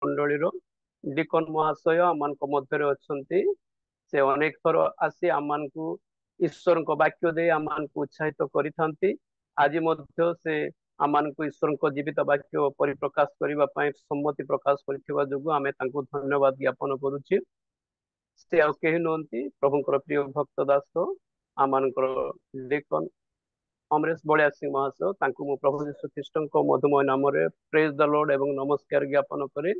मंडलीर deacon महाशय आम मध्य अच्छा से अनेक थर आसी आम ईश्वर वाक्य दे आम उत्साहित करि आज से आम ईश्वर जीवित वाक्य परिप्रकाश करने सम्मति प्रकाश करें धन्यवाद ज्ञापन करुच्ची से आउ कहीं नुहति प्रभुंर प्रिय भक्त दास आम डिकन अमरेश बलिया सिंह महाशय तांको प्रभु यीशु ख्रीष्ट मधुमय नाम प्रेज द लॉर्ड एवं नमस्कार ज्ञापन करे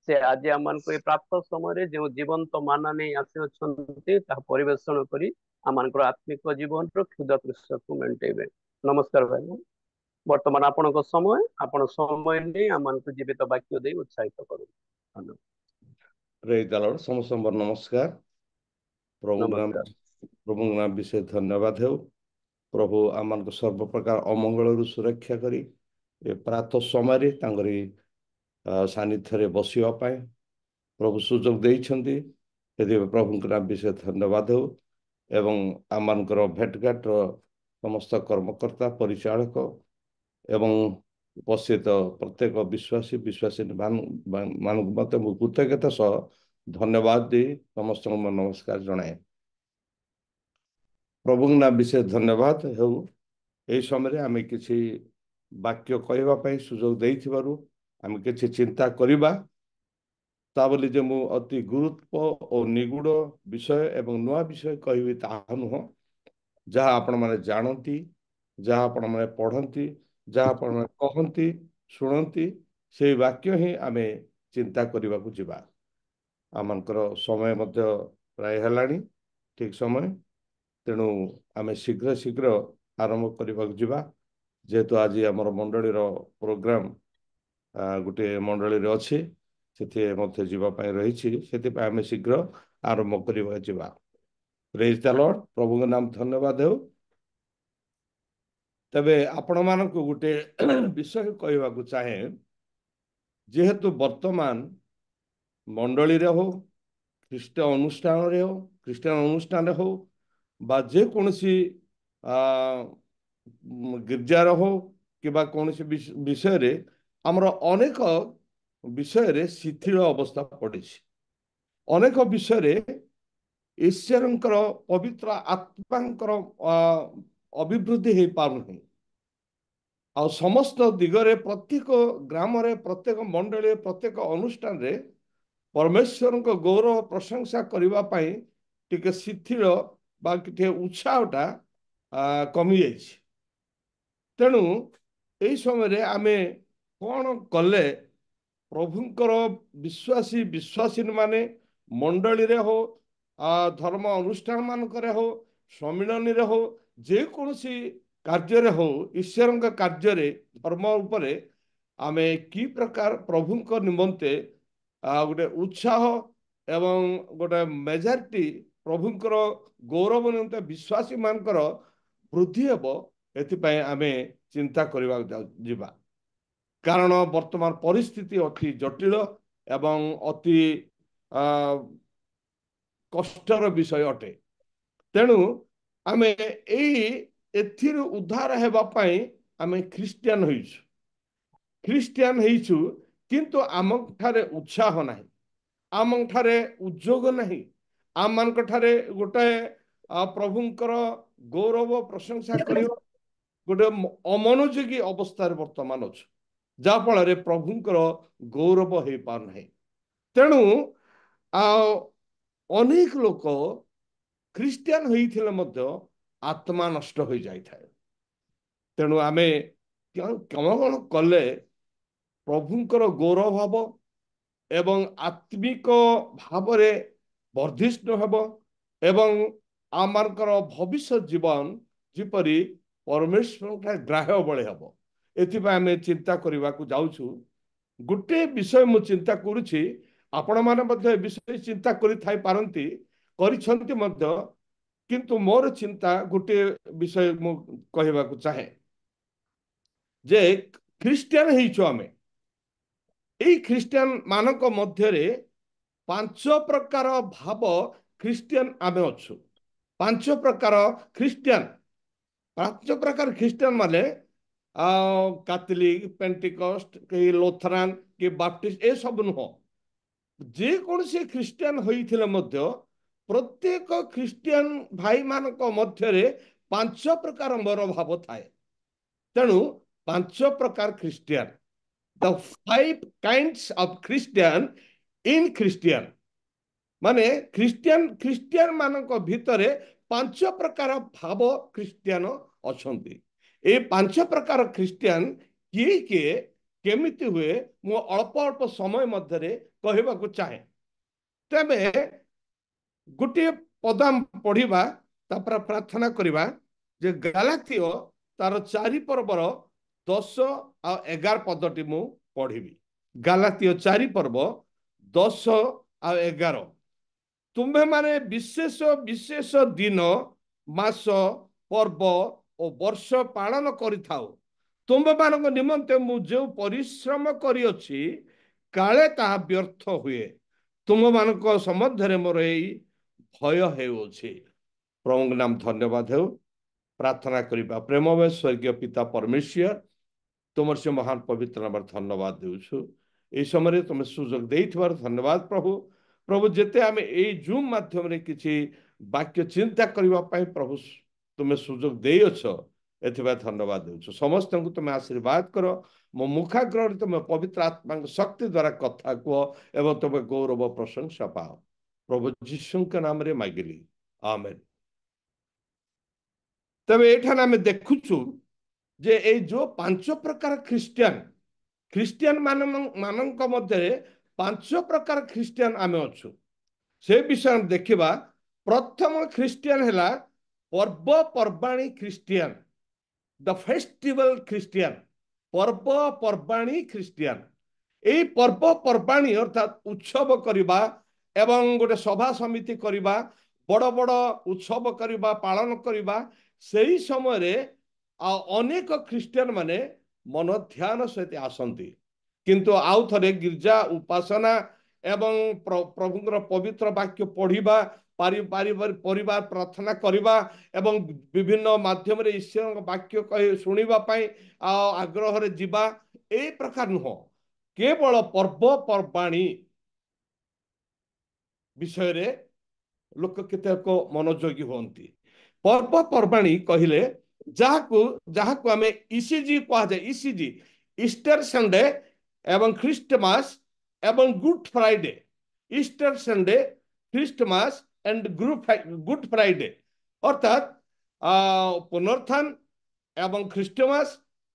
से आज आम प्राप्त समय जो जीवंत माना नहीं आसी अच्छा परिवेषण कर आम आत्मिक जीवन क्षुदा कृष्ण को मेटेबे। नमस्कार भाई बर्तमान आपण समय आपण समय नहीं आम जीवित वाक्य दे उत्साहित करूँ। प्रेज द लॉर्ड समस्त नमस्कार। नमस्कार प्रभु नाम विषय धन्यवाद हो। प्रभु आम सर्व प्रकार अमंगल सुरक्षा करी प्रातः समय सानिध्य बसवाई प्रभु सुजोग देइछन्ति प्रभु नाम विषय धन्यवाद हो। एवं आम भेटघाट समस्त कर्मकर्ता परिचालक एवं उपस्थित प्रत्येक विश्वासी विश्वासी मान मत कृतज्ञता सह धन्यवाद दे समस्त नमस्कार जनाए। प्रभु नाम विषय धन्यवाद हो। यही समय आम किसी वाक्य कहवाई सुजोग देइथिबारु आम किसी चिंता करिबा ता बोली जे मु अति गुरुत्व और निगूढ़ विषय एवं नुआ विषय कहबी ताहा नुह जहाँ आपण माने जानती जहाँ आपण माने पढ़ती जहाँ आपण माने कहती शुणती से वाक्य ही आमे चिंता करने को जिबा। आमकर समय मध्य प्राय हेलानी ठीक समय तेणु आमे शीघ्र शीघ्र आरंभ करने को जिबा जेहेतु आज आमर मंडलीर प्रोग्राम गोटे मंडली रे अच्छी से मध्य जीवाई रही से आम शीघ्र आरंभ करने जिबा। प्रेज द लॉर्ड प्रभु नाम धन्यवाद हो। तबे आपण मान को गोटे विषय कहवा को चाहे जेहेतु वर्तमान मंडली रे हो ख्रीष्टान अनुष्ठान रे हो ख्रीष्टान अनुष्ठान हो बा जे कोनसी गिरजार हो कि कौन विषय रे आमर अनेक विषय रे शिथिल अवस्था पड़ी अनेक विषय रे ईश्वरंकर पवित्र आत्मांकर अभिवृद्धि हो पारना आ समस्त दिगरे प्रत्येक ग्राम रे प्रत्येक मंडली प्रत्येक अनुष्ठान रे परमेश्वर गौरव प्रशंसा करने टिके शिथिल बा कि उत्साहटा कमी जाइए। तेणु यही समय आमे कौन कले प्रभुंकर विश्वासी विश्वासी माने मंडली रे हो धर्म अनुष्ठान मानक हो सम्मिलन रे हो जे कोनसी कार्य रे हो ईश्वर कार्य रे धर्म उपरे आमे की प्रकार प्रभुंक निमंते गोटे उत्साह एवं गोटे मेजॉरिटी प्रभुंकर गौरव निमंते विश्वासी मानकर वृद्धि हेबो एथिपाई आमे चिंता करबा जिबा। कारण वर्तमान परिस्थिति अति जटिल एवं अति कष्टर विषय अटे। तेणु आमे एथिर उद्धार हेबा पई आमे ख्रिस्टियन होइछु ख्रिस्टियन होइछु किंतु आम ठारे उत्साह नहीं आम ठारे उद्योग नहीं आम मान ठारे गोटे प्रभुंकर गौरव प्रशंसा करियो गोटे अमनोयोगी अवस्था वर्तमान अच्छु जाफल प्रभुंकर गौरव हो पारना। तेणु अनेक लोक ख्रिस्टियन होइथिले मध्य आत्मा नष्ट हो जाए। तेणु आमे कौन कले प्रभुंकर गौरव भाव एवं आत्मिक भाव वर्धिष्ण हेब एवं आमर भविष्य जीवन जीपरी परमेश्वर ग्राह्य बड़े हम एमें चिंता करने को जाऊँ। गोटे विषय मु चिंता करुछि आपण माने विषय चिंता पारती किंतु मोर चिंता गोटे विषय मु कहवा को चाहे जे ख्रिस्टियन होइछु आमे एई ख्रिस्टियन मानक मध्यरे पांच प्रकार भाव ख्रिस्टियन आमे अच्छु। पांच प्रकार ख्रिस्टियन पांच प्रकार ख्रिस्टियन माने कैथोलिक पेंटिकस्ट कि लोथरान कि बाप्टिस्ट ए सब नुह ଯେ କୌଣସି ଖ୍ରୀଷ୍ଟିଆନ ହୋଇଥିଲେ ମଧ୍ୟ ପ୍ରତ୍ୟେକ ଖ୍ରୀଷ୍ଟିଆନ ଭାଇମାନଙ୍କ ମଧ୍ୟରେ 5 ପ୍ରକାର ମନୋଭାବ ଥାଏ। ତେଣୁ 5 ପ୍ରକାର Christian, the 5 kinds of Christian in Christian, ମାନେ ଖ୍ରୀଷ୍ଟିଆନ ମାନଙ୍କ ଭିତରେ 5 ପ୍ରକାର ଭାବ ଖ୍ରୀଷ୍ଟିଆନ ଅଛନ୍ତି। ଏ 5 ପ୍ରକାର ଖ୍ରୀଷ୍ଟିଆନ କିଏ କିଏ କେମିତି ହୁଏ ମୁଁ ଅଳ୍ପ ଅଳ୍ପ ସମୟ ମଧ୍ୟରେ କହିବାକୁ ଚାହେଁ। ତେବେ ଗୋଟିଏ ପଦ ପଢିବା, ତାପରେ ପ୍ରାର୍ଥନା କରିବା ଯେ ଗାଲାତୀୟ ତାର 4 ପର୍ବର 10 ଆଉ 11 ପଦଟି ମୁଁ ପଢିବି। ଗାଲାତୀୟ 4 ପର୍ବ 10 ଆଉ 11। ତୁମେ ମାନେ ବିଶେଷ ବିଶେଷ ଦିନ, ମାସ, ପର୍ବ ଓ ବର୍ଷ ପାଳନ କରିଥାଉ। ତୁମମାନଙ୍କ ନିମନ୍ତେ ମୁଁ ଯେଉଁ ପରିଶ୍ରମ କରିଅଛି କାଳେ ତାହା ବ୍ୟର୍ଥ ହୁଏ। ତୁମମାନଙ୍କ ସମ୍ବନ୍ଧରେ ମୋର ଏଇ ଭୟ ହେଉଅଛି। ପ୍ରଭୁଙ୍କ ନାମ ଧନ୍ୟବାଦ ହେଉ। ପ୍ରାର୍ଥନା କରିବା। ପ୍ରେମମୟ ସ୍ୱର୍ଗୀୟ ପିତା ପରମେଶ୍ୱର, ତୁମର ସେ ମହାନ ପବିତ୍ର ନାମରେ ଧନ୍ୟବାଦ ଦେଉଛୁ। এই ସମୟରେ ତୁମେ ସୁଯୋଗ ଦେଇଥିବାର ଧନ୍ୟବାଦ ପ୍ରଭୁ। ପ୍ରଭୁ ଯେତେ ଆମେ ଏଇ ଜୁମ୍ ମାଧ୍ୟମରେ କିଛି ବାକ୍ୟ ଚିନ୍ତା କରିବା ପାଇଁ ପ୍ରଭୁ ତୁମେ ସୁଯୋଗ ଦେଇଅଛ, ଏଥିପାଇଁ ଧନ୍ୟବାଦ ଦେଉଛୁ। ସମସ୍ତଙ୍କୁ ତୁମେ ଆଶୀର୍ବାଦ କର। ମୋ ମୁଖାଗ୍ରରେ ତୁମେ ପବିତ୍ର ଆତ୍ମାଙ୍କ ଶକ୍ତି ଦ୍ୱାରା କଥା କୁହ ଏବଂ ତୁମେ ଗୌରବ ପ୍ରଶଂସା ପାଅ। ପ୍ରଭୁ ଯୀଶୁଙ୍କ ନାମରେ ମାଗିଲି, ଆମେନ୍। ତେବେ ଏଠାରେ ଆମେ ଦେଖୁଛୁ ଯେ ଏଇ ଯୋଉ 5 ପ୍ରକାର ଖ୍ରୀଷ୍ଟିଆନ ମାନଙ୍କ ମଧ୍ୟରେ 5 ପ୍ରକାର ଖ୍ରୀଷ୍ଟିଆନ ଆମେ ଅଛୁ। ସେ ବିଷୟରେ ଦେଖିବା। ପ୍ରଥମ ଖ୍ରୀଷ୍ଟିଆନ ହେଲା ପର୍ବପର୍ବାଣୀ ଖ୍ରୀଷ୍ଟିଆନ, ଦ ଫେଷ୍ଟିଭାଲ ଖ୍ରୀଷ୍ଟିଆନ, ପର୍ବପର୍ବାଣୀ ଖ୍ରୀଷ୍ଟିଆନ। এই ପର୍ବପର୍ବାଣୀ ଅର୍ଥାତ ଉତ୍ସବ କରିବା ଏବଂ ଗୋଟେ ସଭା ସମିତି କରିବା, ବଡ଼ ବଡ଼ ଉତ୍ସବ କରିବା, ପାଳନ କରିବା, ସେହି ସମୟରେ ଅନେକ ଖ୍ରୀଷ୍ଟିଆନ ମାନେ ମନ ଧ୍ୟାନ ସହିତ ଆସନ୍ତି। କିନ୍ତୁ ଆଉ ଥରେ ଗିର୍ଜା ଉପାସନା ଏବଂ ପ୍ରଭୁଙ୍କର ପବିତ୍ର ବାକ୍ୟ ପଢିବା, ପରିବାର ପ୍ରାର୍ଥନା କରିବା ଏବଂ ବିଭିନ୍ନ ମାଧ୍ୟମରେ ଈଶ୍ୱରଙ୍କ ବାକ୍ୟ ଶୁଣିବା ପାଇଁ ଆଗ୍ରହରେ ଯିବା, এই ପ୍ରକାର ନୁହଁ। କେବଳ ପର୍ବପର୍ବାଣୀ ବିଷୟରେ ଲୋକ କେତେକ ମନୋଯୋଗୀ ହୁଅନ୍ତି। ପର୍ବପର୍ବାଣୀ କହିଲେ ଯାହାକୁ ଆମେ ଇସିଜି କୁହାଯାଏ। ଇସିଜି, ଇଷ୍ଟର ସଣ୍ଡେ ଏବଂ ଖ୍ରୀଷ୍ଟମାସ ଏବଂ good Friday. Easter Sunday, Christmas and good Friday, ଅର୍ଥାତ ପୁନରୁତ୍ଥାନ ଏବଂ ଖ୍ରୀଷ୍ଟମାସ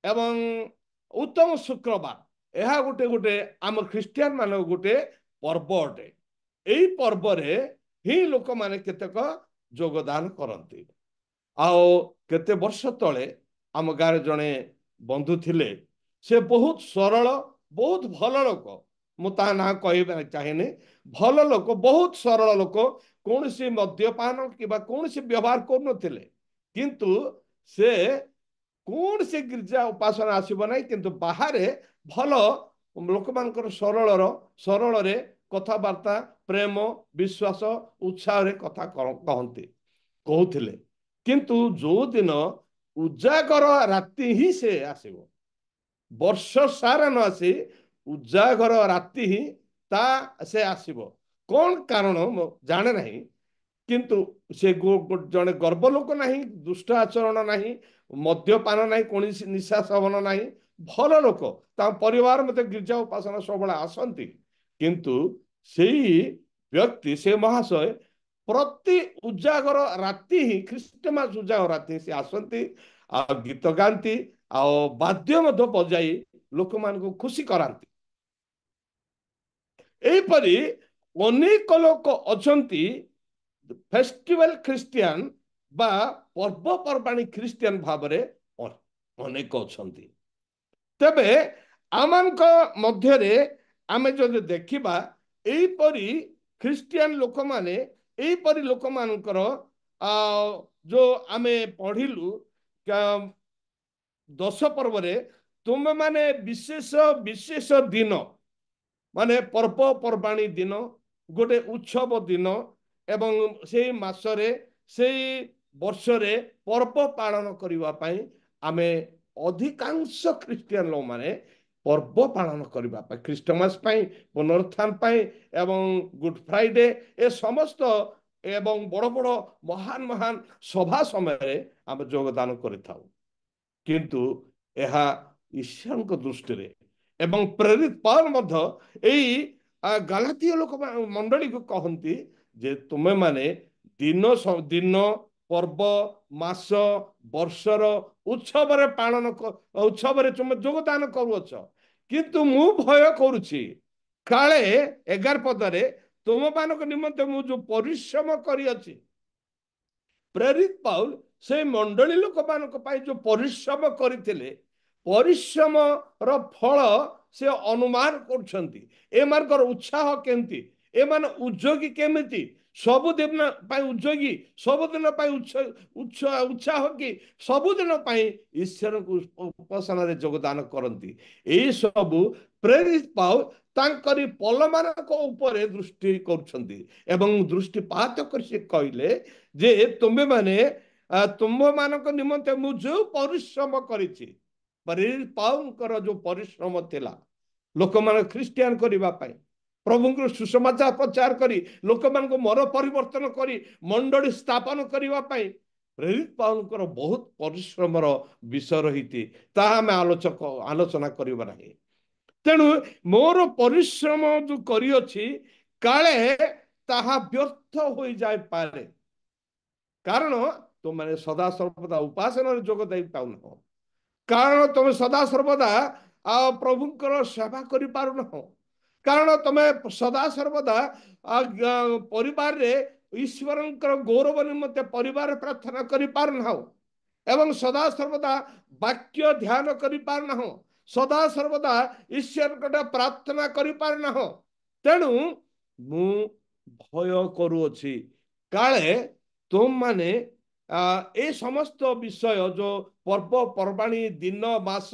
ଏବଂ ଉତ୍ତମ ଶୁକ୍ରବାର। ଏହା ଗୋଟେ ଗୋଟେ ଆମ ଖ୍ରୀଷ୍ଟିଆନ ମାନଙ୍କ ଗୋଟେ ପର୍ବ ଅଟେ। এই ପର୍ବରେ ହିଁ ଲୋକମାନେ କେତେକ ଯୋଗଦାନ କରନ୍ତି। ଆଉ କେତେ ବର୍ଷ ତଳେ ଆମ ଗାଁରେ ଜଣେ ବନ୍ଧୁ ଥିଲେ। ସେ ବହୁତ ସରଳ, ବହୁତ ଭଲ ଲୋକ। ମୁଁ ତା ନାଁ କହିବା ଚାହେଁନି। ଭଲ ଲୋକ, ବହୁତ ସରଳ ଲୋକ, କୌଣସି ମଦ୍ୟପାନ କିମ୍ବା କୌଣସି ବ୍ୟବହାର କରୁନଥିଲେ। କିନ୍ତୁ ସେ କୌଣସି ଗିର୍ଜା ଉପାସନା ଆସିବ ନାହିଁ, କିନ୍ତୁ ବାହାରେ ଭଲ ଲୋକମାନଙ୍କର ସରଳରେ କଥାବାର୍ତ୍ତା, ପ୍ରେମ, ବିଶ୍ୱାସ, ଉତ୍ସାହରେ କଥା କହୁଥିଲେ। କିନ୍ତୁ ଯୋଉ ଦିନ ଉଜାଗର ରାତି ହିଁ ସେ ଆସିବ, ବର୍ଷ ସାରା ନ ଆସି ଉଜାଗର ରାତି ହିଁ ସେ ଆସିବ। କଣ କାରଣ ମୁଁ ଜାଣେ ନାହିଁ, କିନ୍ତୁ ସେ ଜଣେ ଗର୍ବ ଲୋକ ନାହିଁ, ଦୁଷ୍ଟ ଆଚରଣ ନାହିଁ, ମଦ୍ୟପାନ ନାହିଁ, କୌଣସି ନିଶା ସେବନ ନାହିଁ, ଭଲ ଲୋକ। ତାଙ୍କ ପରିବାର ମତେ ଗିର୍ଜା ଉପାସନା ସବୁବେଳେ ଆସନ୍ତି। କିନ୍ତୁ ସେଇ ବ୍ୟକ୍ତି, ସେ ମହାଶୟ ପ୍ରତି ଉଜାଗର ରାତି ହିଁ, ଖ୍ରୀଷ୍ଟମାସ ଉଜାଗର ରାତି ସେ ଆସନ୍ତି, ଆଉ ଗୀତ ଗାଆନ୍ତି, ଆଉ ବାଦ୍ୟ ମଧ୍ୟ ବଜାଇ ଲୋକମାନଙ୍କୁ ଖୁସି କରାନ୍ତି। ଏହିପରି ଅନେକ ଲୋକ ଅଛନ୍ତି ଫେଷ୍ଟିଭାଲ ଖ୍ରୀଷ୍ଟିଆନ ବା ପର୍ବପର୍ବାଣୀ ଖ୍ରୀଷ୍ଟିଆନ ଭାବରେ ଅନେକ ଅଛନ୍ତି। ତେବେ ଆମମାନଙ୍କ ମଧ୍ୟରେ ଆମେ ଯଦି ଦେଖିବା, ଏହିପରି ଖ୍ରୀଷ୍ଟିଆନ ଲୋକମାନେ, ଏହିପରି ଲୋକମାନଙ୍କର ଯୋଉ ଆମେ ପଢିଲୁ 10 ପର୍ବରେ, ତୁମେ ମାନେ ବିଶେଷ ବିଶେଷ ଦିନ, ମାନେ ପର୍ବପର୍ବାଣୀ ଦିନ, ଗୋଟେ ଉତ୍ସବ ଦିନ ଏବଂ ସେଇ ମାସରେ, ସେଇ ବର୍ଷରେ ପର୍ବ ପାଳନ କରିବା ପାଇଁ ଆମେ ଅଧିକାଂଶ ଖ୍ରୀଷ୍ଟିଆନ ଲୋକମାନେ पर्व पालन करने ख्रीष्टमास पुनरुत्थान एवं गुड फ्राइडे ए समस्त एवं बड़ बड़ महान महान सभा समय आम योगदान करिथाउ किंतु यह ईश्वर दृष्टि रे एवं प्रेरित पाल गलातीय लोक मंडली को कहती जे तुम्हें माने दिन दिन पर्व मास वर्षर उत्सव पालन उत्सव तुम योगदान करुच किंतु मु भय करुछि काले 11 पदरे तुम मान निमंते मु जो परिश्रम करी प्रेरित पाउल से मंडली लोक मान जो परिश्रम करते परिश्रम रो फल से अनुमान कर उत्साह केमती एमान उद्योगी केमिति सबुदिन उद्योगी सबुदिन उत्साह कि सबुदिन ईश्वर उपासना योगदान करती यही सबू प्रेरित पाउ तांकरी पल मान दृष्टि कर दृष्टिपात कर कहले जे तुम्हें माने तुम मान निमंते मु जो परिश्रम करिछि प्रेरित पाउंकर जो परिश्रम थिला लोक मान ख्रीस्टियान करने प्रभु सुसमाचार प्रचार करी लोक मान मन परिवर्तन करी मंडली स्थापन करने प्रेरित पाउलकर बहुत परिश्रम विषय रही आम आलोचना करवा नहीं तेणु मोर परिश्रम जो करी काले ताहा व्यर्थ हो जाए पारे कारण तुम मैंने सदा सर्वदा उपासना जोग दे पाउन कारण तुम सदा सर्वदा प्रभुंकर सेवा करि पारुन कारण तुम सदा सर्वदा परिवार रे ईश्वर गौरव निमंते परिवार प्रार्थना करि पारुन एवं सदा सर्वदा वाक्य ध्यान करि पारुन सदा सर्वदा ईश्वर प्रार्थना करि पारुन तेणु मु भय करूछि काले तुम माने ए समस्त विषय जो पर्व पर्वाणी दिन मास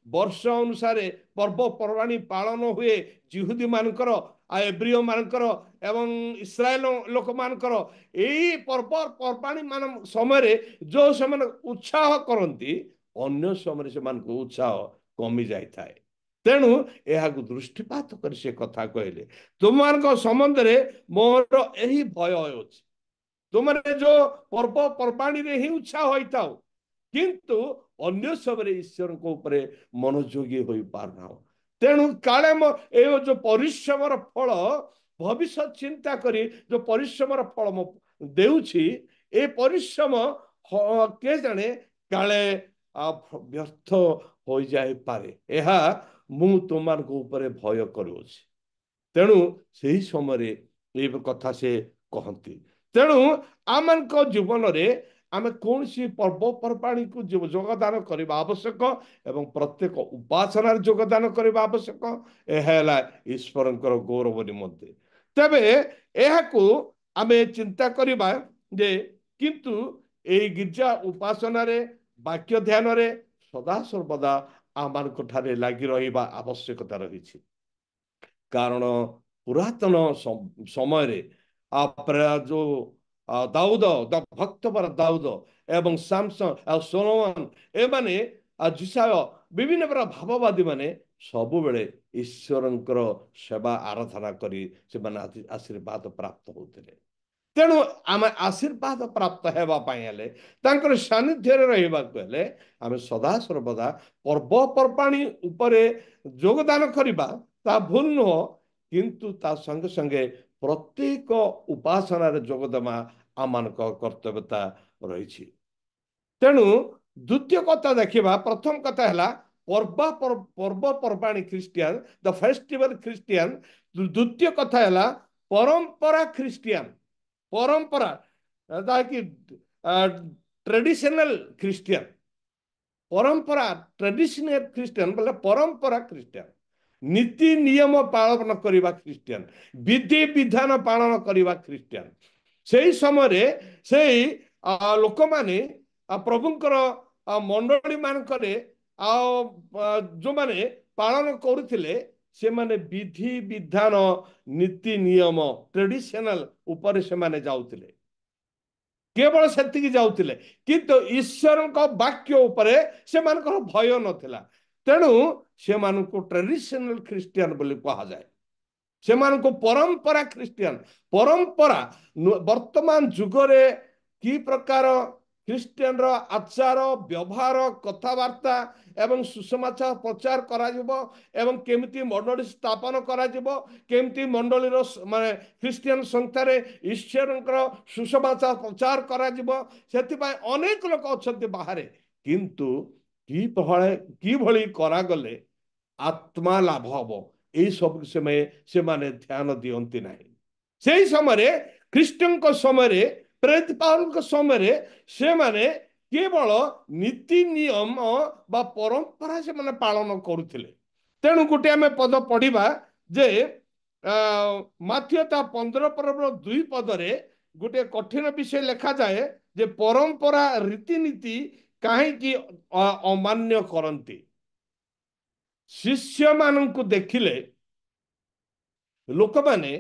वर्ष अनुसार पर्व पर्वाणी पालन हुए जिहुदी मानकर एब्रिय मानकर एवं इस्राएल लोक मानकर यही पर्व पर्वाणी मान समय जो से उत्साह करती अन्य समय से उत्साह कमी जाए तेणु यह दृष्टिपात कर से कथा कहले तुम संबंध में मोर यही भय अच्छी तुमने जो पर्व पर्वाणी रे ही उत्साह होता किंतु अन्य समय ईश्वर को ऊपर मनोयोगी हो पारना तेणु काले जो परिश्रम फल भविष्य चिंता करी जो परिश्रम फल मो देउछि ए परिश्रम के जाने काले व्यर्थ हो जाए पारे यह मु तुम ऊपर भय करूछि तेणु सही समय ये कथा से कहती तेणु आम जीवन में आम कौन सी पर्वपर्वाणी को योगदान करने आवश्यक एवं प्रत्येक उपासना योगदान करने आवश्यक यह ईश्वर गौरव निमंते तेबे यह आम चिंता करवा जे किंतु ये गिर्जा उपासना वाक्य ध्यान रे सदा सर्वदा आम लगी रहा आवश्यकता रही कारण पुरातन समय जो दाऊद भक्त दाऊद एवं सामसन सोलोमन ए माने जिसाय विभिन्न प्रकार भाववादी माने सब बेले ईश्वर सेवा आराधना करी से आशीर्वाद प्राप्त होते तेणु आम आशीर्वाद प्राप्त होगा सानिध्य रही आम सदा सर्वदा पर्वपर्वाणी उपरे योगदान करवा भूल नुह किंतु ता संगे संगे प्रत्येक उपासना जोगदेवा आम कर्तव्यता रही तेणु द्वितीय कथा देखा प्रथम कथा है पर्वपर्वाणी ख्रीस्टियन द फेस्टिवल ख्रीस्टियन द्वितीय कथा है परंपरा ख्रीस्टियन परंपरा कि ट्रेडिशनल ख्रीस्टियन परंपरा ट्रेडिशनल ख्रीस्टियन बोले परंपरा ख्रीस्टियन नीति नियम पालन करवा ख्रीस्टियन विधि विधान पालन करवा ख्रीस्टियन से समय से लोक माने प्रभुंकर मंडली मानकर जो माने पालन करुले से माने विधि विधान नीति नियम ट्रेडिशनल ऊपर से माने जाउतिले केवल से जाउतिले किंतु ईश्वर वाक्य उपरे से मानकर भय नथिला तेणु से ट्रेडिशनल ख्रीस्टियन बोली कहा जाए। से परंपरा ख्रीस्टियन परंपरा वर्तमान जुगरे कि प्रकार ख्रीस्टियन रो आचार व्यवहार कथबार्ता एवं सुसमाचार प्रचार करा जिवो एवं केमिति मंडली स्थापन करा जिवो केमिति मंडली रो माने ख्रीस्टियन संस्था रे ईश्वरंकर सुसमाचार प्रचार करा जिवो सेति पाई अनेक लोक अछंती बाहरे किंतु की भली करा गले आत्मा लाभ हब यही सब समय से माने ध्यान दियंती नहीं। से समय ख्रीष्टन समय प्रेरित पावल समय से माने केवल नीति नियम बा परंपरा से माने पालन करुथिले। तेणु गोटे आम पद पढ़ा जे माथ्यता 15 पर्व 2 पदरे गोटे कठिन विषय लिखा जाए जे परंपरा रीतिनीति कहीं अमान्य करती। शिष्य मानू देखिले लोक माने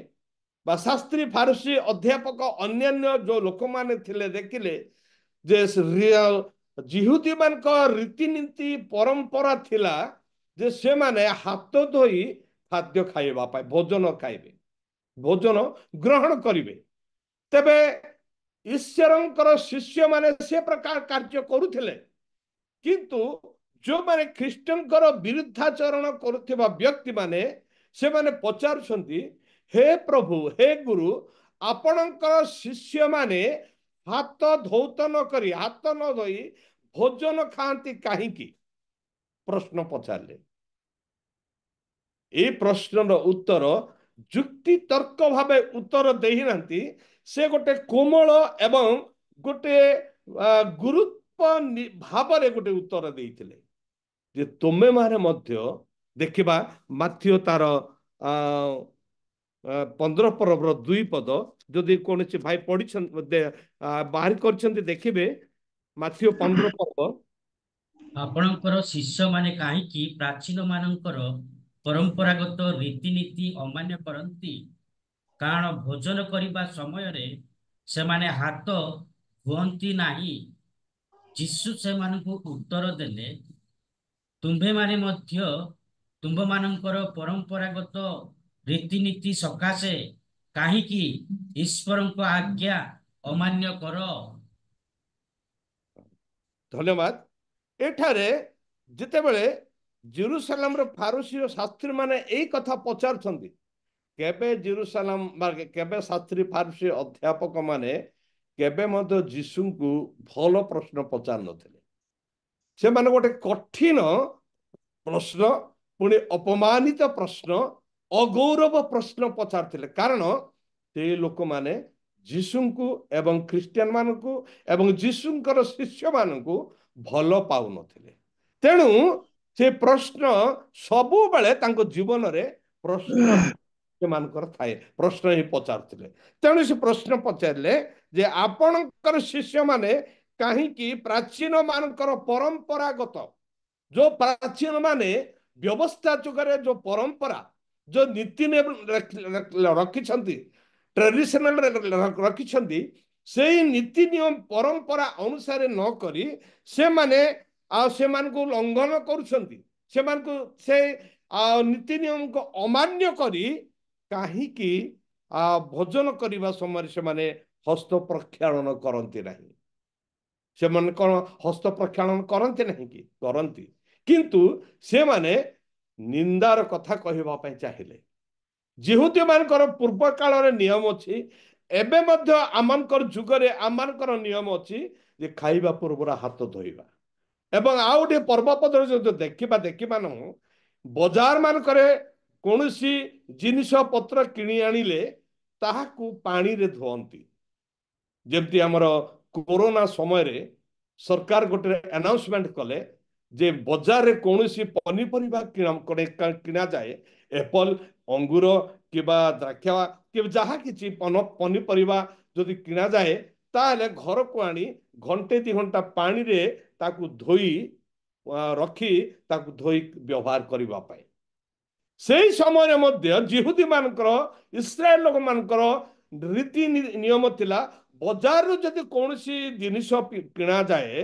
बा शास्त्री फारसी अध्यापक अन्यान्य जो लोक माने थिले देखिले जे जिहुदी मान रीतिनीति परंपरा थिला जे से माने हाथ धोई खाद्य खाइबा पाए भोजन खाइबे भोजन ग्रहण करिवे। तेबे ईश्वरंकर शिष्य माने से प्रकार कार्य करुथिले किंतु जो माने ख्रीष्टंकर विरुद्धाचरण करुथिबा व्यक्ति माने से माने पचारुछंती हे प्रभु हे गुरु आपणकर शिष्य माने हाथ धौत न करी हाथ न धोई भोजन खाती कहीं प्रश्न पचारे। ये प्रश्न उत्तर जुक्ति तर्क भाव उत्तर देना से गोटे कोमल एवं गोटे गुरुत्व भाव गोटे उत्तर देते जे तुमे माने मध्य देखिबा माथ्यू तार 15 पर्व 2 पद जदि कौन भाई पढ़ी बाहर कर देखिए माथ्यू 15 पर्व आपणकर शिष्य माने काहेकि प्राचीन मानकर परंपरागत रीतिनीति अमान्य करती कारण भोजन करने समय रे से माने हाथ धुअंती नाही। यीशु से मानकु उत्तर देले तुम्भे माने मध्य तुम्भ मानकर परंपरागत रीतिनीति सकाशे काहेकि ईश्वरଙ୍କ आज्ञा अमान्य कर। धन्यवाद। एठारे जितेबले जेरूसलम रो फारूसी रो शास्त्री माने एई कथा पचारछंती केबे जेरूसलम केबे शास्त्री फारूसी अध्यापक माने केबे मध्य यीशु को भल प्रश्न पचार नथिले। से माने गोटे कठिन प्रश्न पुणी अपमानित प्रश्न अगौरव प्रश्न पचारथिले कारण से लोक माने यीशु को एवं ख्रीस्टियन मानकु एवं यीशुंकर शिष्य मानकु भल पाउ नथिले। तेणु से प्रश्न सबु बेले तांको जीवन रे प्रश्न से मानकर थाए प्रश्न ही पचारथिले। तेणु से प्रश्न पचारले जे आपणकर शिष्य माने काहेकि प्राचीन मानकर परंपरागत जो प्राचीन माने व्यवस्था जुगरे जो परंपरा जो नीति रखी ट्रेडिशनल रखी से नीति नियम परंपरा अनुसार न करी से माने से मानकु लंघन करुछंती से मानकु से नीति नियम को अमान्य करी काहेकि भोजन करने समय से माने हस्त प्रक्षालन करती नहीं। से माने कौन हस्त प्रक्षालन करती नहीं कि करती किंतु से माने निंदार कथा कहवा पे चाहिए। जिहुदी मानकर पूर्व काल नियम अच्छी एबे मध्य आमनकर जुगरे आमनकर नियम अच्छी जे खाइबा पूर्व हाथ धोइबा एवं आउ गोटे पर्वपद जो देखा न बजार मानकर कौन सी जिनिष पत्र किणी आनिले ताहाकू पानी रे धोअंती। जेमती आमर कोरोना समय रे सरकार गोटे अनाउंसमेंट कले जे बजार रे कौन सी पनीपरिबा किना जाए एप्पल अंगूर किबा द्राक्षा कि जहाँ किसी पनीपरिबा जदि किना जाए ताहले घर को आनी घंटे 2 घंटा पानी रे ताकू धोई रखी ताकू धोई व्यवहार करबा पाए। से समय मध्य जिहुदी मानकर इस्राएल लोक मानकर रीति नियम थिला बजार रो जदि कौन सी जिनिष किना जाए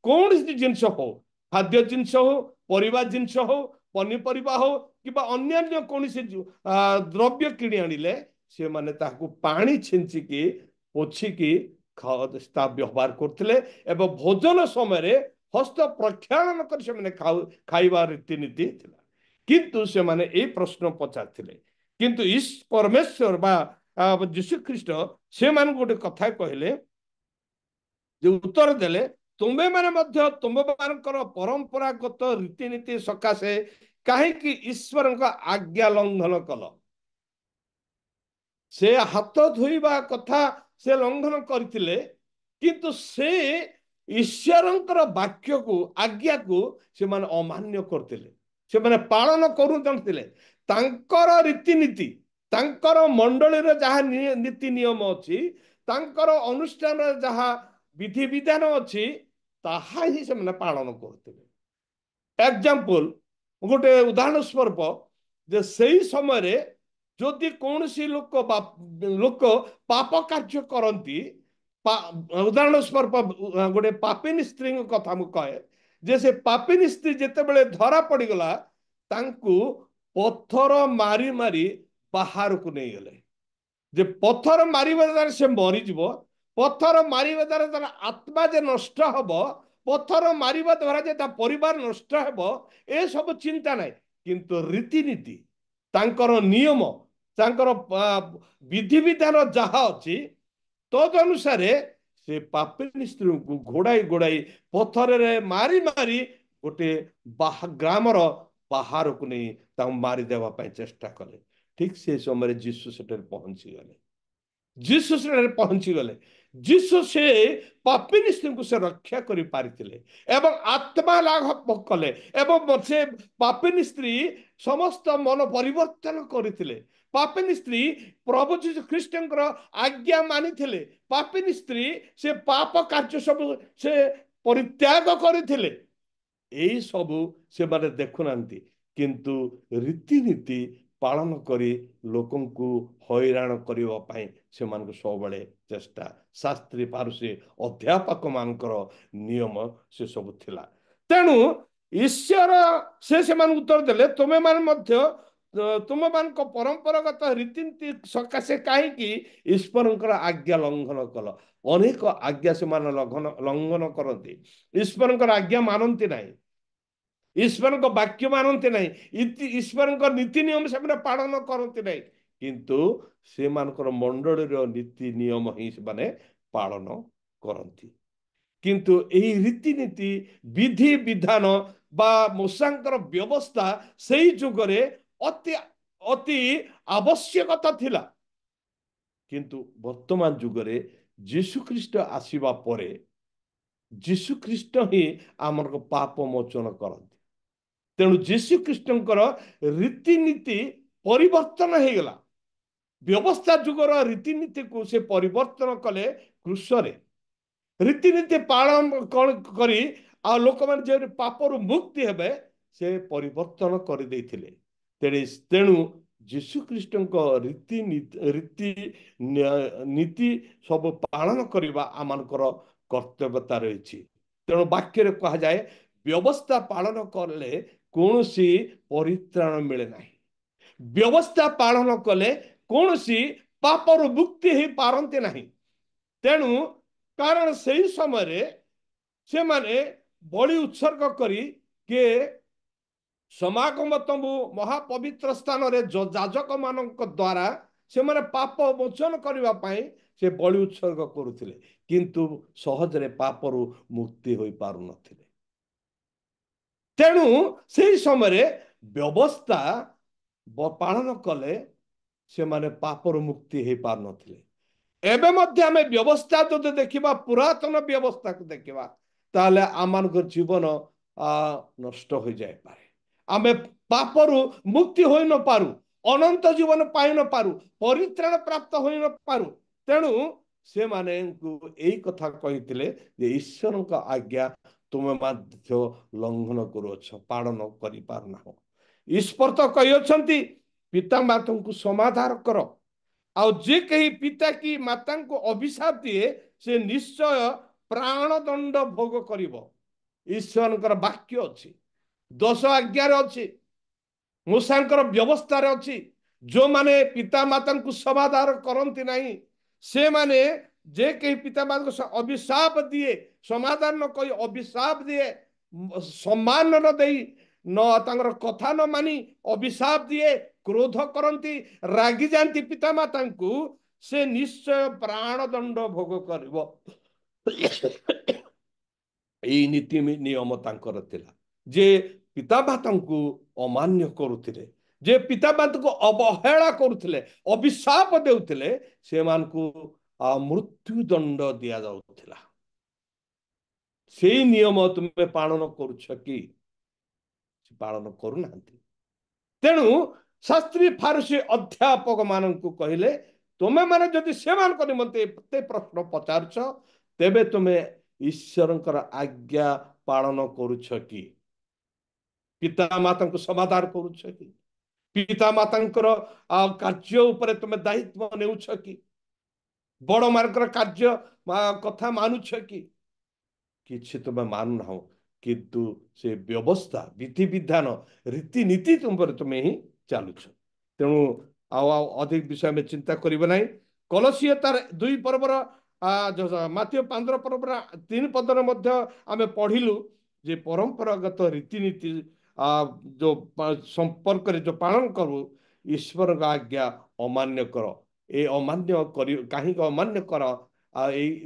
कौन सी जिनिष हो खाद्य जिनस हो परिवा जिनस हो पनीपरिया हो कि अन्य कौन द्रव्य किणी आनिले से माने ताकू पानी छिंचिकी पोछिकी व्यवहार करते एवं भोजन समय हस्त प्रक्षालन कर खाइबा रीतिनीति थिला किंतु से माने ए प्रश्न पचारथिले किंतु इस परमेश्वर बा यीशु ख्रीष्ट से मान गोटे कथा कहले जे उत्तर देले तुम्बे माने मध्य तुम्बे मानकर परंपरागत रीतिनीति सकाशे कहीं ईश्वर आज्ञा लंघन कल से हाथ धोइबा कथा से लंघन करथिले किंतु से ईश्वरंकर वाक्य को आज्ञा को से माने अमान्य करथिले से माने पालन करू जानथिले तांकर रीतिनीति तांकर मंडली रे जहा नीति नियम अछि तांकर अनुष्ठान रे जहा विधि विधान अछि ताहा ही से माने पालन करथिले एग्जांपल गोटे उदाहरण स्वरूप जे सही समय रे जदि कौन सी लोक लोक पाप कार्य करती उदाहरण स्वरूप गोटे पापिनी स्त्री कथा मु कहे जे से पापिनी स्त्री जिते बड़े धरा पड़गला तांकु पत्थर मारी मारी बाहर को नहीं गले जे पत्थर मारिबा द्वारा से मरीज पत्थर मारिबा द्वारा तार आत्मा जे नष्ट हब पत्थर मारिबा द्वारा जे परिवार नष्ट हब ए सब चिंता नहीं किंतु रीतिनीति तांकर नियम तांकर विधि विधान जहा अच्छी तद अनुसार से पापिनी स्त्री को घोड़ाई घोड़ाई पत्थर रे मारी मारी गोटे ग्रामर बाहर को नहीं मारी देवा चेष्टा कले ठीक से समय जीसु से पहुंची गले जीसु से पहुंची गले जीसु से पापिनी स्त्री को से रक्षा करि पारिथिले एवं आत्मा लाभ कले एवं से पापिनी स्त्री समस्त मन परिवर्तन करथिले पापिनी स्त्री प्रभु जीसु ख्रीष्टंकर आज्ञा मानिथिले पापिनी स्त्री से पाप कार्य सब से परित्याग करथिले एई सब से माने देखुनांती किंतु रीतिनीति पालन करी लोकन को हैरान करिवा पई से मान को सब चेष्टा शास्त्री पारुषी अध्यापक मानकर नियम से सब थिला तेणु ईश्वर से मान उत्तर देले तुमे मान मध्य तुम मान को परंपरागत रीतिनीति सकाशे कहीं ईश्वर आज्ञा लंघन कल अनेक आज्ञा से मान लंघन करती ईश्वर आज्ञा मानती नहीं ईश्वर वाक्य मानते नहीं ईश्वर नीति नियम से पालन करते नहीं किंतु से मानकर मंडली नीति नियम ही से पालन करती किंतु यही रीतिनीति विधि विधान बा मूसांकर व्यवस्था सही जुगरे अति अति आवश्यकता थिला किंतु वर्तमान जुगरे यीशु ख्रीष्ट आसीबा परे यीशु ख्रीष्ट ही आमर पाप मोचन करती तेणु यीशु ख्रीष्टंकर रीतिनीति परिवर्तन हो गला व्यवस्था जुगर रीतिनीति को से परिवर्तन कले क्रूसरे रीतिनीति पालन करी आ लोक मान जे पापरु मुक्ति हेबे से परिवर्तन कर देथिले तेणु यीशु ख्रीष्टंक रीति नीति सब पालन करबा आमानकर कर्तव्यता रही तेणु वाक्य रे कहा जाए व्यवस्था पालन करले कौन सी परित्राण मिले नहीं व्यवस्था पालन कले कौन सी पापर मुक्ति ही पारंते नहीं तेणु कारण से समय से माने बलि उत्सर्ग करी के समागम तंबू महापवित्र स्थान रे जाजक मानक द्वारा से माने पाप मोचन करबा पई से बलि उत्सर्ग करुथिले किंतु सहजरे पापरु मुक्ति होई पारु नथिले तेणु से समय व्यवस्था पालन कले से माने पापर मुक्ति हो पार नथिले एबे मध्य आमे व्यवस्था तो देखिबा पुरातन व्यवस्था को देखिबा ताले आमानकर जीवन नष्ट हो जाय पारे आमे पापरु मुक्ति होई न पारु अनंत जीवन पाई न पारु परित्राण प्राप्त होई न पारु तेणु से माने एई कथा कहिथिले जे ईश्वर का आज्ञा तुम मध्य लंघन करुछ पालन करि पारना हो ईश्वर तो कही पिता माता को समाधान कर आउ जे कहीं पिता की माता को अभिशाप दिए से निश्चय प्राणदंड भोग करिवो ईश्वर वाक्य अच्छी 10 आज्ञार अच्छी मूसांकर व्यवस्था अच्छी जो माने पिता माता को समादार करती नहीं से माने जे कहीं पिता माता को अभिशाप दिए समाधान न कोई अभिशाप दिए सम्मान न दे न कथा न मानी अभिशाप दिए क्रोध करती रागी जाती पिता माता को से निश्चय प्राणदंड भोग कर नीति नियम तांकर थिला जे पिता माता को अमान्य करुथिले जे पिता माता को अवहेला करुथिले अभिशाप देउथिले से मान को मृत्यु दंड दिया जाउथिला से नियम तुमे पालन करुछ कि पालन करूना तेणु शास्त्री फारसी अध्यापक मान को कहले तुमे माने जदि से मान को निमंते एते प्रश्न पचारछ तेबे तुमे ईश्वरंकर आज्ञा पालन करुछ कि पिता माता को समाधान करुछ कि पिता मातांकर कार्य उपरे तुमे दायित्व नेउछ कि बड़ मार्गर कार्य कथा मानुछ कि किछि तुमे मानु ना किंतु से व्यवस्था विधि विधान रीतिनीति तुम पर तुम्हें ही चलुछ तेणु अधिक विषय में चिंता करिबे नाही कलसीय तार 2 पर्वर माथ्य 15 पर्वर 3 पदर मध्य आमे पढ़िलु जे परंपरागत रीतिनीति जो संपर्क जो पालन करू ईश्वर का आज्ञा अमान्य कर ए अमान्य कहीं अमान्य कर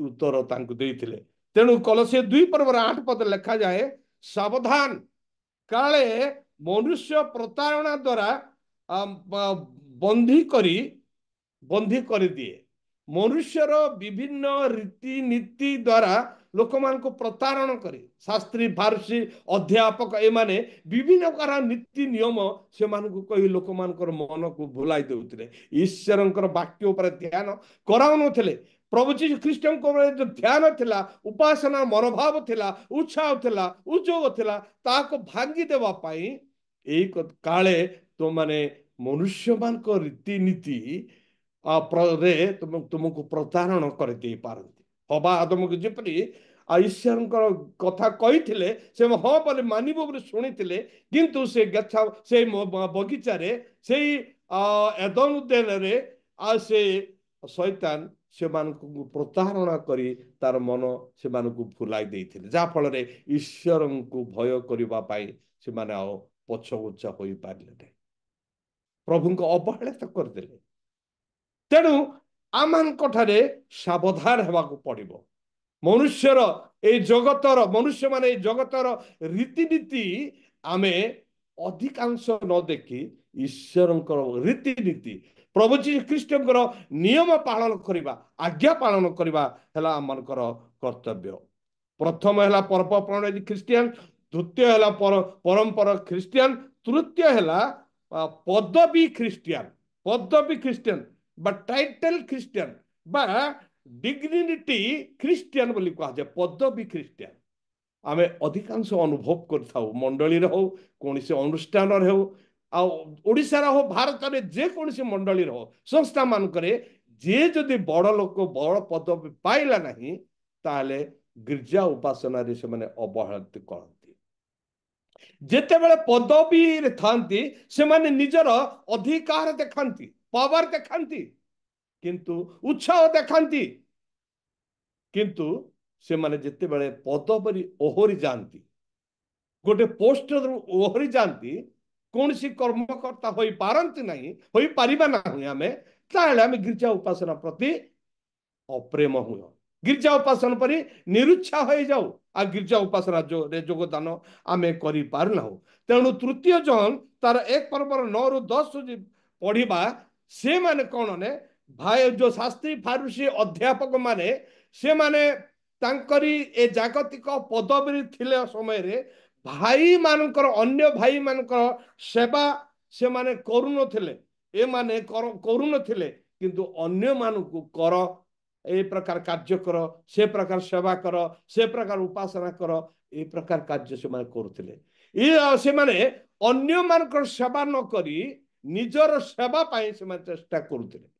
उत्तर तांको देइथिले तेणु कलसीय 2 पर्वर 8 पद लिखा जाए सावधान काले मनुष्य प्रतारणा द्वारा बंधी कर दिए मनुष्यर विभिन्न रीतिनीति द्वारा लोक मान को प्रतारण करे शास्त्री फारसी अध्यापक एमाने विभिन्न प्रकार नीति नियम से मानकु कही लोक मानकर मन को भुलाई देउथिले ईश्वरंकर वाक्य ऊपर ध्यान कराउनथिले प्रभु जी ख्रीष्ट जो ध्यान थिला उपासना मनोभाव थिला उत्साह थिला उद्योग थिला ताको भांगी देवा पाई एक काले तो माने मनुष्य मान को रीतिनीति तुमको प्रतारण कर दे पारती हवा आदम को जपरी ईश्वर कथा कही से हाँ बोले मानव बोले शुणी किंतु से गच्छा से बगीचारे से एदन उद्यान से शैतान से प्रतारणा करी तार मन से भुलाई देइथिले जा फल ईश्वर को भय करने से पछगुचा हो पारे प्रभु को अवहेलित करदे तेणु आम सावधान होगाक पड़ो मनुष्यर ए जगतर मनुष्य माने जगतर रीतिनीति आमे अधिकांश न देखी ईश्वर रीतिनीति प्रभु जी ख्रीष्ट नियम पालन करवा आज्ञा पालन करवा है आमकर कर्तव्य प्रथम है पर्व प्रणाली ख्रीस्टियन द्वितीय है परंपरा ख्रीस्टियन तृतीय है पदवी ख्रीस्टियन टाइटल ख्रीस्टियन डिग्निटी ख्रीस्टियन बोली कह जाए पदवी ख्रीस्टियन आमे अधिकांश अनुभव कर मंडली हो कौन से अनुष्ठान हो ओडिशार हो भारत में जेकोसी मंडली हो संस्था मानक जे जदि बड़ लोक बड़ पदवी पाइला नहीं ताले गिरजा उपासना से माने अवहेलित करती जेतेबेले पदवी थांती से माने निजर अधिकार देखांती पावर देखांती किंतु उत्साह देखांती किंतु से माने जेतेबेले पदवी ओहरी जानती गोटे पोस्ट ओहरी जानती कौन सी कर्मकर्ता हो पारती नहीं हो पारिबा नहीं आमे ताले आमे गिरजा उपासना प्रति अप्रेम हुए गिरजा उपासना पर निरुत्साह हो जाऊ आ गिरजा उपासना जो रे योगदान आमे करि पारना हो तेणु तृतीय जन तार 1 पर्वर 9 रु 10 पढ़िबा से माने कौन ने भाई जो शास्त्री फारूसी अध्यापक माने से माने तांकरी ए जागतिक पदवी थिले समय रे भाई मानकर अन्य भाई मानकर सेवा से माने करुन थिले ए माने करुन थिले किंतु अन्य मानकु कर ए प्रकार कार्य कर से प्रकार सेवा कर से प्रकार उपासना कर ए प्रकार कार्य से माने करुथिले ए से माने अन्य मानकर सेवा न करी निजर सेवा पाई से माने चेष्टा करुथिले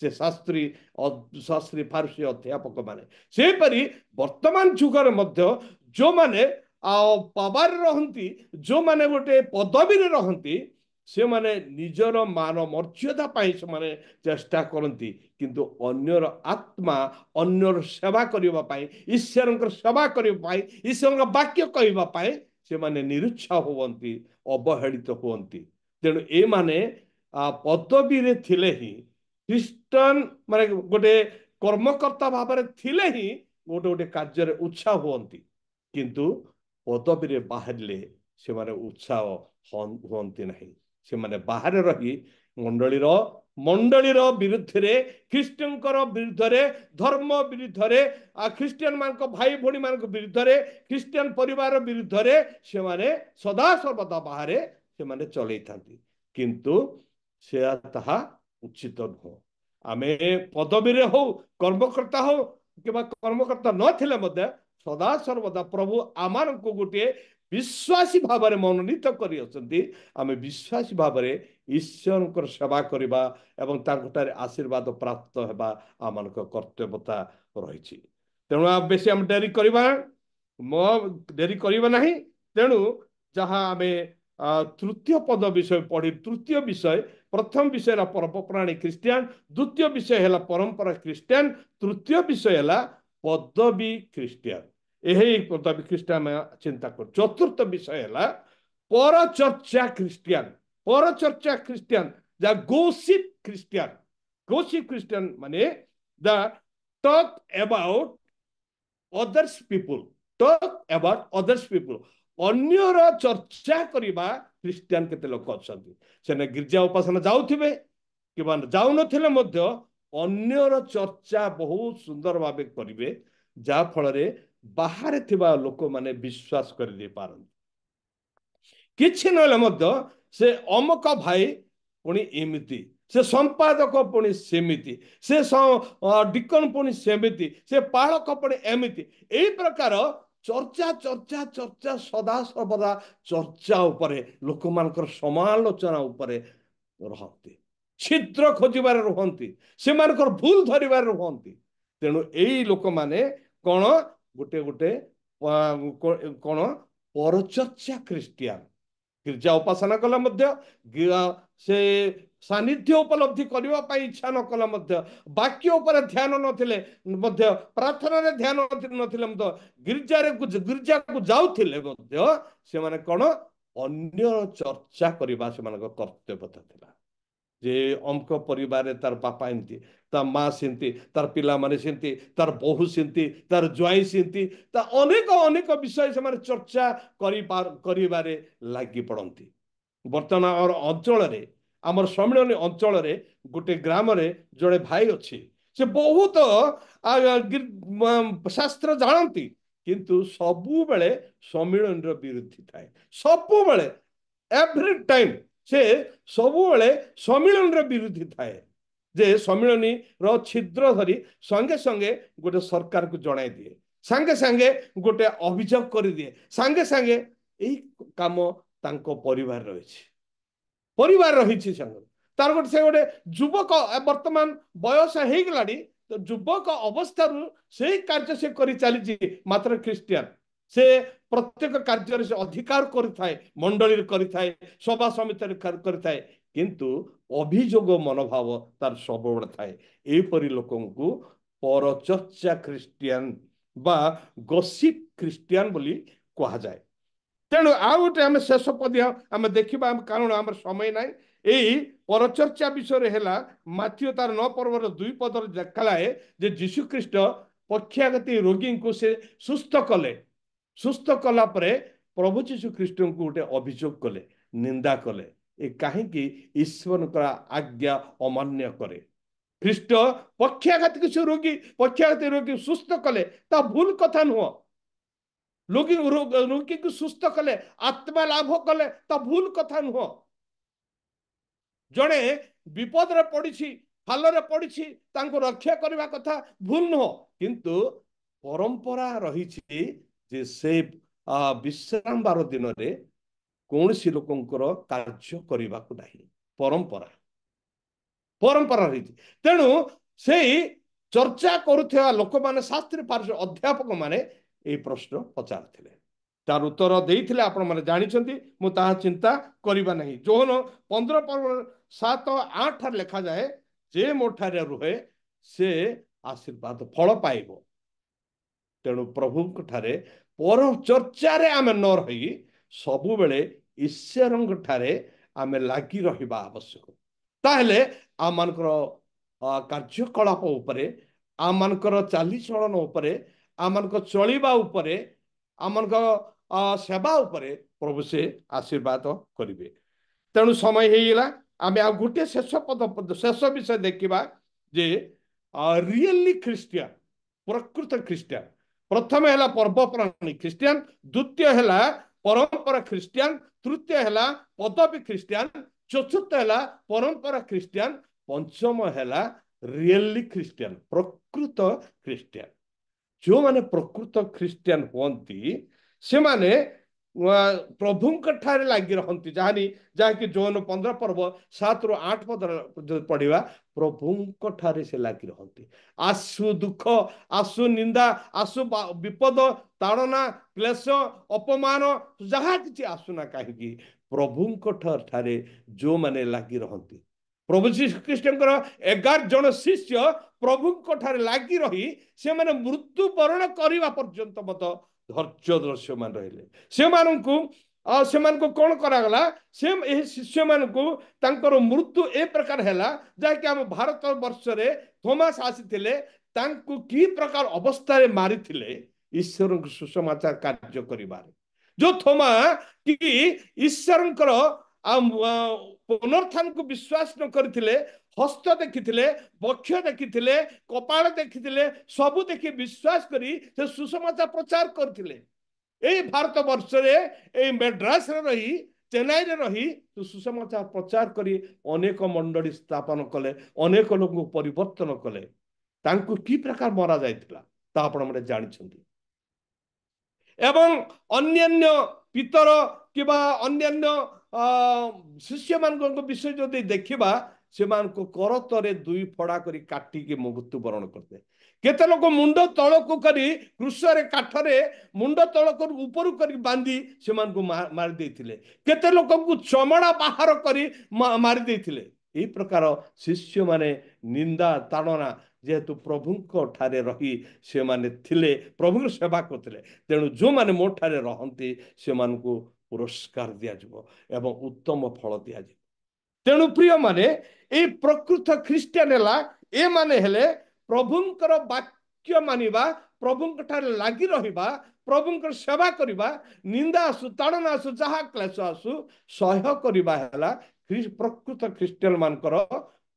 से शास्त्री फारसी अध्यापक माने से परी वर्तमान जुगर मध्य जो माने पावर रहंती जो माने गोटे पदवी रे रहंती से माने निजर मान मर्यादा पाई से माने चेष्टा करती किंतु अन्यर आत्मा अन्यर सेवा करबा पाई ईश्वरंकर सेवा करबा पाई ईश्वरंकर वाक्य कहबा पाई से माने निरुत्साह होवंती अवहेलित होवंती तेणु ए माने पदवी रे थिले ही ख्रीष्टान माने गोटे कर्मकर्ता भाव में थिले ही गोटे गोटे कार्य उत्साह हुअंती किंतु पदवी रे बाहरले से माने उत्साह हुअंती नहीं से माने बाहर रही मंडलीर विरुद्ध रे ख्रीष्टंकर विरुद्ध रे धर्म विरुद्ध रे ख्रीस्टियन मान भाई भौणी मान विरुद्ध रे ख्रीस्टियन परिवार विरुद्ध रे से माने सदा सर्वदा बाहर से माने चलई थांती किंतु से ताहा उचित नुह आमे पदवी रे हो कर्मकर्ता हो कि कर्मकर्ता नथिले मध्य सदा सर्वदा प्रभु आमान को गोटे विश्वासी भाव में मनोनीत करी अछंती आमे विश्वासी भाव में ईश्वर सेवा करबा एवं तांकटारे आशीर्वाद प्राप्त हेबा आमान कर्तव्यता रही तेणु आ बेसी आम डेरी करबा डेरी करबा नहीं तेणु जहाँ आमे तृतीय पद विषय पढ़ी तृतीय विषय प्रथम विषय पर्वप्राणी ख्रीस्टियान द्वितीय विषय है परंपरा ख्रीस्टियान तृतीय विषय है पदवी ख्रीस्टियान यही पदवी ख्रीस्टियान चिंता कर चतुर्थ विषय है परचर्चा ख्रीस्टियान जा गोसिप ख्रीस्टियान माने the talk about others people अन्यर चर्चा करबा ख्रीस्टियान केते लोक अछंती से गिरजा उपासना जाउथिबे कि जाउ नथिले मध्य अन्यर चर्चा बहुत सुंदर भावे करिवे जा फल रे बाहर थिबा लोक माने विश्वास कर दे पारन किछि नले मध्य से अमक भाई पुणी एमिति से संपादक पुणी सेमिति से डिकन पुणी सेमिति से पालक पुणी एमिति एई प्रकार चर्चा चर्चा चर्चा सदा सर्वदा चर्चा उपरे लोक मानकर समालोचना उपरे रहती छिद्र खोजबार रुहंती से मानकर भूल धरिबार रुहंती तेणु एई लोक माने कोन गोटे गोटे कोन परचर्चा ख्रीस्टियान गिरजा उपासना कला मध्य से सानिध्य उपलब्धि करबा पई इच्छा न कला मध्य वाक्य ऊपर ध्यान नथिले मध्य प्रार्थना रे ध्यान नथिले मध्य गिरजा को जाउथिले मध्य से माने कोन अन्य चर्चा करबा से मानक कर्तव्यता थिला जे अमक परिवार तार बापा एमती तार माँ सेमती तार पिला माने सेमती तार बहु सेमती तार ज्वाई सेमती ता अनेक अनेक विषय से माने चर्चा करिबारे लागि पड़ती वर्तमान और अंचल रे आमर सम्मिलन अंचल रे गोटे ग्राम रे जड़े भाई अच्छी से बहुत शास्त्र जानती किंतु सबु बेले सम्मिलन रो विरोधी थाए सबु बेले एवरी टाइम से सबु बेले सम्मिलन रो विरोधी थाए जे सम्मिलनी रो छिद्र धरी संगे संगे गोटे सरकार को जणाई दिए संगे संगे गोटे अभियोग कर दिए संगे संगे यही काम तांको परिवार रही तार गोटे से गोटे युवक वर्तमान बयस हो गलानी तो युवक अवस्था से कार्य से करी चली मात्र ख्रीस्टियान से प्रत्येक कार्य से अधिकार करिथाए मंडली करिथाए सभा समिति करिथाए किंतु अभियोग मनोभाव तार सबुबले थाए एपरी लोकंकु परचर्चा ख्रीस्टियान बा गॉसिप ख्रीस्टियान बोली कहा जाए तेणु आ गोटे आम शेष पद आम देखा कारण आम समय ना यही परचर्चा विषय है माथ्यू तार 9 पर्वर 2 पद देखाए जे जीशु ख्रीस्ट पक्षाघाती रोगी को से सुस्थ कला परे प्रभु जीशु ख्रीस्ट को गोटे अभियोग कले निंदा कले ए कहीं ईश्वर आज्ञा अमान्य करे ख्रीस्ट पक्षाघाती रोगी सुस्थ कले ता भूल कथा नुह रोगी को सुस्थ कले आत्मा लाभ कले ता भूल कथा नुह जड़े विपद रे पड़ी फाल रे पड़ी रक्षा करने कथा भूल नुह किंतु परंपरा रही जे से विश्राम बार दिन रे कौन सी लोकंकर कार्य करने को नहीं परंपरा रही तेणु से चर्चा करुवा लोक माने शास्त्री पार्श्व अध्यापक माने ए प्रश्न पचारथिले तार उत्तर देइथिले आपण माने जानिछंती मु ताहा चिंता करिबा नहीं। जोहन 15:7-8 लेखा जाए जे मोठारे रुहे से आशीर्वाद फल पाइबो। तेणु प्रभु ठारे पर चर्चा रे आमे न रही सबु बेले ईश्वरंग ठारे आमे लागी रहिबा आवश्यक। ताहेले आमानकर कार्यकलाप उपरे आमानकर चालीचलन उपरे आमानकर चलिबा उपरे आमानकर सेवा उपरे प्रभु से आशीर्वाद करिवे। तेणु समय हेइला आमे आ गुटे शेष विषय देखिबा जे रियली ख्रिस्टियन प्रकृत ख्रिस्टियन। प्रथम है पर्वपराणी ख्रिस्टियन, द्वितीय है परंपरा ख्रिस्टियन, तृतीय है पदवी ख्रिस्टियन, चतुर्थ है परंपरा ख्रिस्टियन, पंचम है रियली ख्रिस्टियन प्रकृत ख्रिस्टियन। जो माने प्रकृत ख्रिस्टियन होती से माने प्रभु ठारे लगी रहती जहाँकि जोन 15 पर्व 7-8 पद पढ़ा प्रभु ठारे से लगी रहती। आसु दुख आसु निंदा आसु विपद ताड़ना क्लेश अपमान जहाँ किसी आसुना कहीं प्रभु ठारे जो माने लगी रहती। प्रभु श्री कृष्ण 11 जन शिष्य प्रभु ठारे लगी रही से माने मृत्यु वरण करने पर्यंत मत धैर्य दृश्यमान रहिले। से कौन करागला से शिष्य मान को मृत्यु ए प्रकार है जहाँकि आम भारत वर्ष रे थोमास आसी कि प्रकार अवस्था मारी ईश्वर सुसमाचार कार्य करिबार। जो थोमा कि ईश्वर पुनर्थान को विश्वास न करथिले हस्त देखिथिले बक्ष देखिथिले कपाल देखिथिले सबु देखि विश्वास करी से सुसमाचार प्रचार करथिले। ए भारत वर्ष रे मेड्रास रे रही चेन्नई रे रही तो सुसमाचार प्रचार करी अनेक मंडली स्थापन कले अनेक लोक परिवर्तन कले। तांको की प्रकार मरा जाइथिला ता आपण माने जानिछंती। एवं अन्यान्य पितर किबा अन्यान्य शिष्य मान विषय जो देखा से करतरे 2 फड़ा करी काटिकी मृत्युवरण करते। केते लोक मुंड तल को करी क्रूसरे काठरे मुंड तल कर ऊपर करी बांधी से मारी देथिले। केते लोक को चमड़ा बाहर करी मारी देथिले। एई प्रकार शिष्य माने निंदा ताड़ना जेहेतु प्रभु ठारे रही से माने थिले प्रभु सेवा करथिले। तेणु जो माने मो ठारे रहंती से मानकु पुरस्कार दिया जिवो एवं उत्तम फल दिया जिवो। तेणु प्रिय माने ए प्रकृत ख्रिस्टियन हेला ए माने हेले प्रभुंकर वाक्य मानिबा प्रभु ठारे लागी रहिबा प्रभुंकर सेवा करिबा निंदा आसु ताड़ना आसु जहा क्लेश आसु सह्य करिबा हेला प्रकृत ख्रिस्टियन मानकर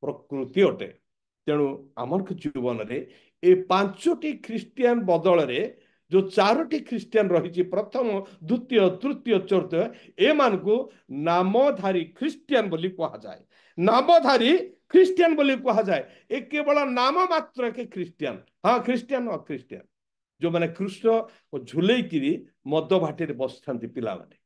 प्रकृति अटे। तेणु आमर जीवन रे ए 5टी ख्रिस्टियन बदल रे जो 4टी ख्रिस्टियन रही प्रथम द्वितीय तृतीय चतुर्थ ए मान को नामधारी ख्रिस्टियन बोली कहा जाए। नामधारी ख्रिस्टियन बोली कहा जाए। ए केवल नाम मात्र के ख्रिस्टियन। हाँ ख्रिस्टियन और ख्रिस्टियन जो माने कृष्ण झुले मद भाटी बस था पिला माने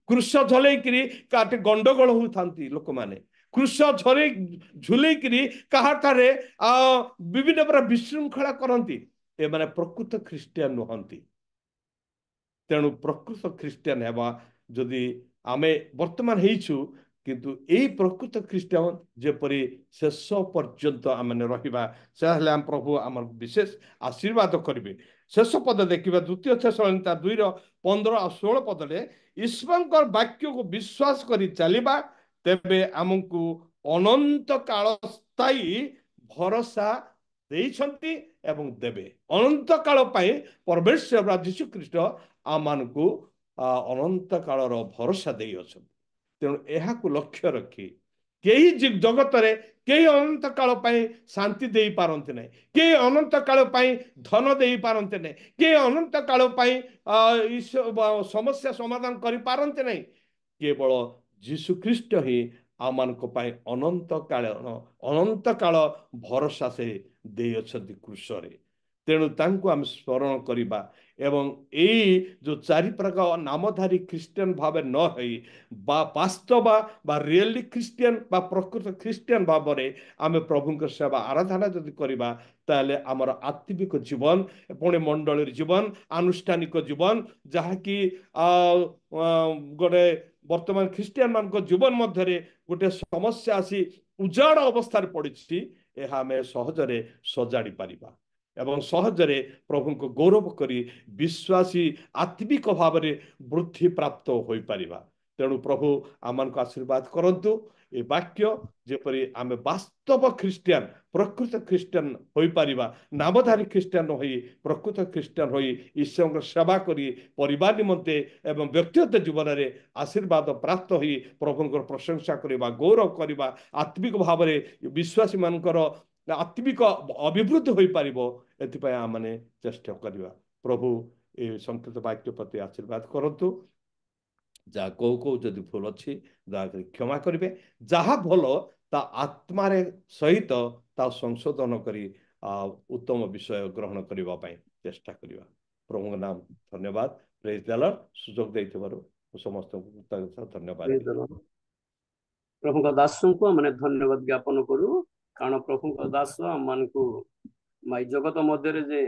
कृष झलैकी काटे गंडगोल होता लोक माने कृष झरे झुलैकी कहाठारे विभिन्न प्रकार विशृंखला करती ए माने प्रकृत ख्रिस्टियन नुहंती। तेणु प्रकृत ख्रिस्टियन हेबा जदि आमे वर्तमान हेइछु किंतु एई प्रकृत ख्रिस्टियन जेपरि शेष पर्यंत आमे रहिबा से हेले हम प्रभु आमर विशेष आशीर्वाद करिवे। शेष पद देखिबा द्वितीय थेसलोनिका 2:15-16 पदले ईश्वरकर वाक्य को विश्वास करी चलिबा तेबे आमको अनंत काल स्थायी भरोसा देइछंती एवं देबे। अनंत काल पाई परमेश्वर यीशु ख्रीष्ट आमान को अनंत कालर भरोसा देइ अछंती। तेणु एहा को लक्ष्य रखी कई जगत रे कई अनंत काल पाई शांति दे पारंते नहीं, कई अनंत काल पाई धन दे पारंते नहीं, कई अनंत काल पाई समस्या समाधान करि पारंते नहीं। केवल यीशु ख्रीष्ट ही आमान को पाई अनंत काल भरोसा से दे अछंती क्रूस रे। तेणु तांको आम स्मरण करिबा एवं एई जो चारि प्रकार नामधारी ख्रिस्टियन भाव न होई बा वास्तव बा रियली ख्रिस्टियन बा प्रकृत ख्रिस्टियन भाव रे आमे प्रभु सेवा आराधना जदि करिबा ताले हमर आत्मिक जीवन पुणे मंडलीर जीवन आनुष्ठानिक जीवन जहाँकि गोटे वर्तमान ख्रिस्टियन मान जीवन मध्य गोटे समस्या आसी उजाड़ अवस्था पड़ी आमे सहजरे सजाड़ी पारिबा एवं सहजरे प्रभु को गौरव करी विश्वासी आत्मिक भाव में वृद्धि प्राप्त हो पारिबा। तेणु प्रभु आम आशीर्वाद करंतु ए वाक्य जेपरी आमे वास्तव ख्रिस्टियन प्रकृत ख्रिस्टियन हो पारिबा नामधारी ख्रिस्टियन होई प्रकृत ख्रिस्टियन होई ईश्वर सेवा करी परिवार निमंते एवं व्यक्तिगत जीवन में आशीर्वाद प्राप्त होई प्रभु प्रशंसा करबा गौरव करबा आत्मिक भाव में विश्वासी मानकर आत्मिक अभिवृद्धि हो पारिबो एथिपाई आमने चेष्टा करबा। प्रभु ए संकेत वाक्य प्रति आशीर्वाद करंतु जहाँ कौ कौ जदि भूल अच्छी दयाकोरी क्षमा करेंगे जहाँ भल ता आत्मार सहित ता संशोधन करी उत्तम विषय ग्रहण करने चेष्टा करवा। प्रभु नाम धन्यवाद। Praise the Lord. सुजोग देइथिबारु समस्त धन्यवाद। प्रभु का दास को मैंने धन्यवाद ज्ञापन करूँ कारण प्रभु का दास मान को माई जगत मध्य जे